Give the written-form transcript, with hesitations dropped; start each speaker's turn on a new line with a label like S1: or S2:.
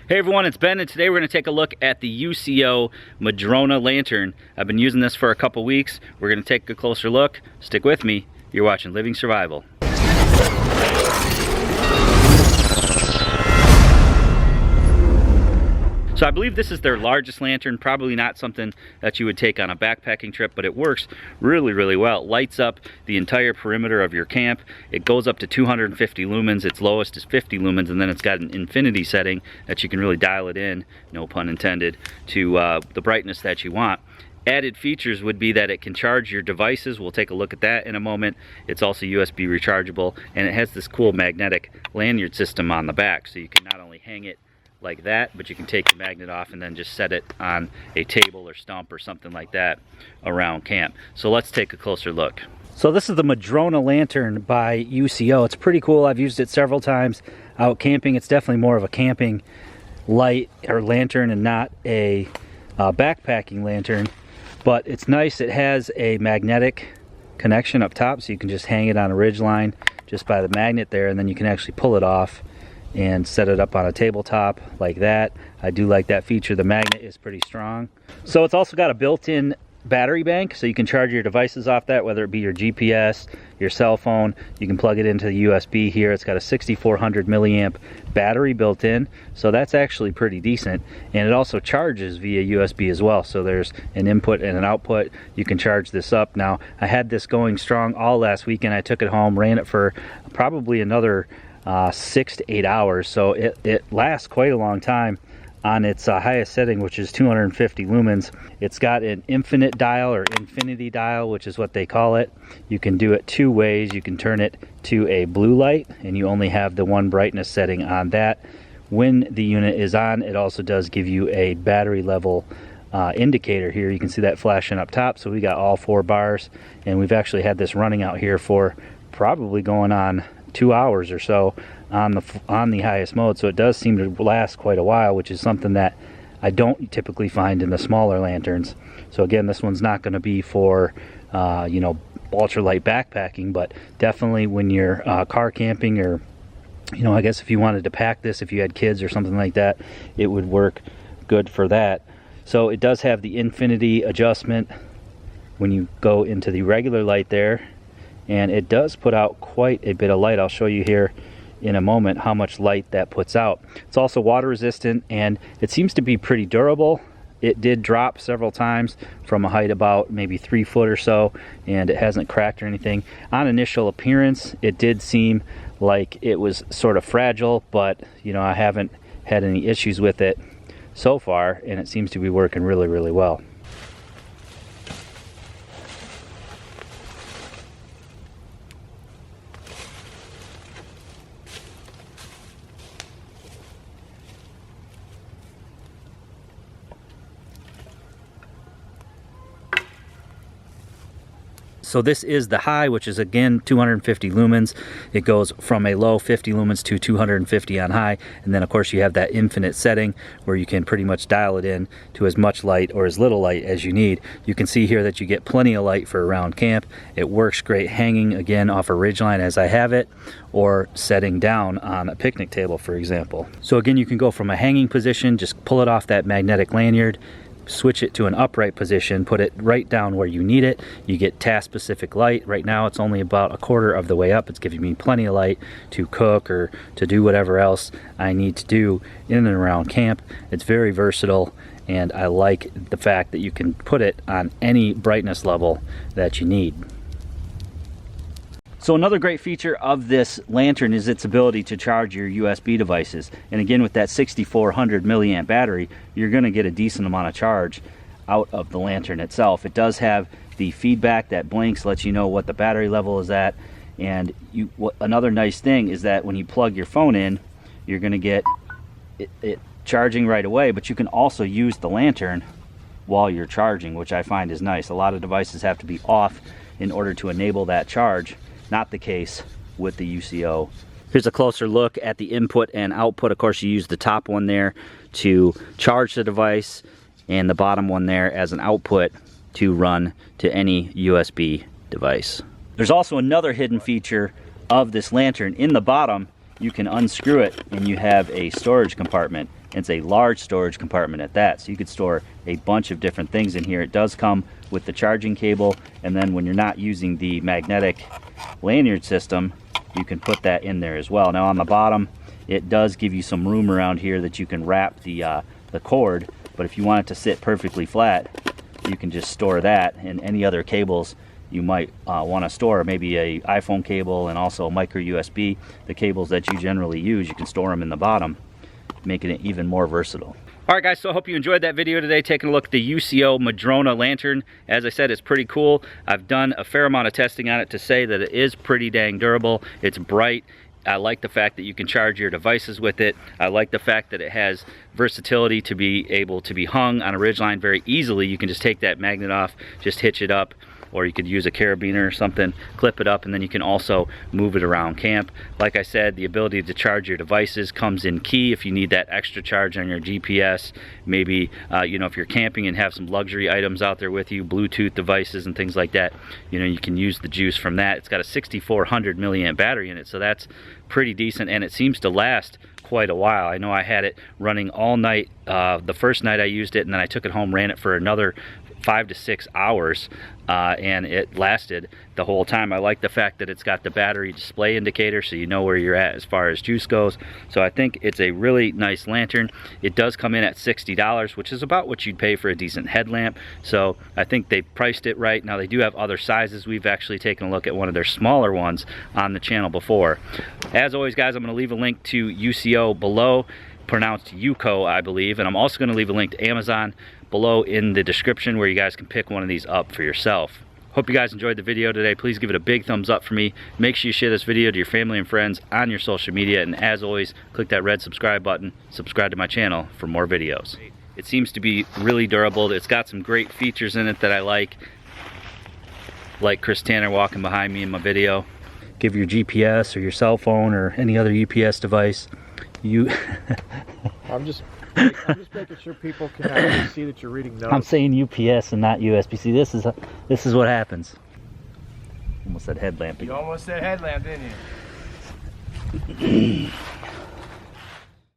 S1: Hey everyone, it's Ben, and today we're going to take a look at the UCO Madrona lantern. I've been using this for a couple weeks. We're going to take a closer look. Stick with me. You're watching Living Survival. So I believe this is their largest lantern, probably not something that you would take on a backpacking trip, but it works really, really well. It lights up the entire perimeter of your camp. It goes up to 250 lumens. Its lowest is 50 lumens, and then it's got an infinity setting that you can really dial it in, no pun intended, to the brightness that you want. Added features would be that it can charge your devices. We'll take a look at that in a moment. It's also USB rechargeable, and it has this cool magnetic lanyard system on the back, so you can not only hang it like that, but you can take the magnet off and then just set it on a table or stump or something like that around camp. So let's take a closer look. So this is the Madrona lantern by UCO. It's pretty cool. I've used it several times out camping. It's definitely more of a camping light or lantern and not a backpacking lantern, but it's nice. It has a magnetic connection up top, so you can just hang it on a ridge line just by the magnet there, and then you can actually pull it off and set it up on a tabletop like that. I do like that feature. The magnet is pretty strong. So it's also got a built-in battery bank, so you can charge your devices off that, whether it be your GPS, your cell phone. You can plug it into the USB here. It's got a 6400 milliamp battery built in, so that's actually pretty decent. And it also charges via USB as well, so there's an input and an output. You can charge this up. Now, I had this going strong all last weekend. I took it home, ran it for probably another 6 to 8 hours, so it lasts quite a long time on its highest setting, which is 250 lumens. It's got an infinite dial or infinity dial, which is what they call it. You can do it two ways. You can turn it to a blue light, and you only have the one brightness setting on that. When the unit is on, it also does give you a battery level indicator here. You can see that flashing up top. So we got all 4 bars, and we've actually had this running out here for probably going on 2 hours or so on the highest mode, so it does seem to last quite a while, which is something that I don't typically find in the smaller lanterns. So again, this one's not going to be for you know, ultralight backpacking, but definitely when you're car camping, or you know, I guess if you wanted to pack this, if you had kids or something like that, it would work good for that. So it does have the infinity adjustment when you go into the regular light there, and it does put out quite a bit of light. I'll show you here in a moment how much light that puts out. It's also water resistant, and it seems to be pretty durable. It did drop several times from a height about maybe 3 foot or so, and it hasn't cracked or anything. On initial appearance, it did seem like it was sort of fragile, but you know, I haven't had any issues with it so far, and it seems to be working really, really well. So this is the high, which is again 250 lumens. It goes from a low 50 lumens to 250 on high, and then of course you have that infinite setting where you can pretty much dial it in to as much light or as little light as you need. You can see here that you get plenty of light for around camp. It works great hanging again off a ridgeline as I have it, or setting down on a picnic table, for example. So again, you can go from a hanging position, just pull it off that magnetic lanyard, switch it to an upright position, put it right down where you need it. You get task specific light. Right now it's only about a quarter of the way up. It's giving me plenty of light to cook or to do whatever else I need to do in and around camp. It's very versatile, and I like the fact that you can put it on any brightness level that you need. So another great feature of this lantern is its ability to charge your USB devices. And again, with that 6400 milliamp battery, you're going to get a decent amount of charge out of the lantern itself. It does have the feedback that blinks, lets you know what the battery level is at. And another nice thing is that when you plug your phone in, you're going to get it charging right away, but you can also use the lantern while you're charging, which I find is nice. A lot of devices have to be off in order to enable that charge. Not the case with the UCO. Here's a closer look at the input and output. Of course, you use the top one there to charge the device, and the bottom one there as an output to run to any USB device. There's also another hidden feature of this lantern. In the bottom, you can unscrew it and you have a storage compartment. and it's a large storage compartment at that, so you could store a bunch of different things in here. It does come with the charging cable, and then when you're not using the magnetic lanyard system, you can put that in there as well. Now on the bottom, it does give you some room around here that you can wrap the cord, but if you want it to sit perfectly flat, you can just store that and any other cables you might want to store, maybe a iPhone cable and also a micro USB. The cables that you generally use, you can store them in the bottom, making it even more versatile. Alright guys, so I hope you enjoyed that video today, taking a look at the UCO Madrona lantern. As I said, it's pretty cool. I've done a fair amount of testing on it to say that it is pretty dang durable. It's bright. I like the fact that you can charge your devices with it. I like the fact that it has versatility to be able to be hung on a ridgeline very easily. You can just take that magnet off, just hitch it up, or you could use a carabiner or something, clip it up, and then you can also move it around camp. Like I said, the ability to charge your devices comes in key if you need that extra charge on your GPS. Maybe, you know, if you're camping and have some luxury items out there with you, Bluetooth devices and things like that, you know, you can use the juice from that. It's got a 6,400 milliamp battery in it, so that's pretty decent, and it seems to last quite a while. I know I had it running all night the first night I used it, and then I took it home, ran it for another 5 to 6 hours, and it lasted the whole time. I like the fact that it's got the battery display indicator, so you know where you're at as far as juice goes. So I think it's a really nice lantern. It does come in at $60, which is about what you'd pay for a decent headlamp, so I think they priced it right. Now they do have other sizes. We've actually taken a look at one of their smaller ones on the channel before. As always guys, I'm going to leave a link to UCO below, pronounced UCO I believe, and I'm also going to leave a link to Amazon below in the description where you guys can pick one of these up for yourself. Hope you guys enjoyed the video today. Please give it a big thumbs up for me. Make sure you share this video to your family and friends on your social media, and as always, click that red subscribe button, subscribe to my channel for more videos. It seems to be really durable. It's got some great features in it that I like Chris Tanner walking behind me in my video. Give your GPS or your cell phone or any other UPS device.
S2: I'm just making sure people can actually see that you're reading notes.
S1: I'm saying UPS and not USB-C. This is what happens. Almost said headlamp.
S2: You almost said headlamp, didn't you?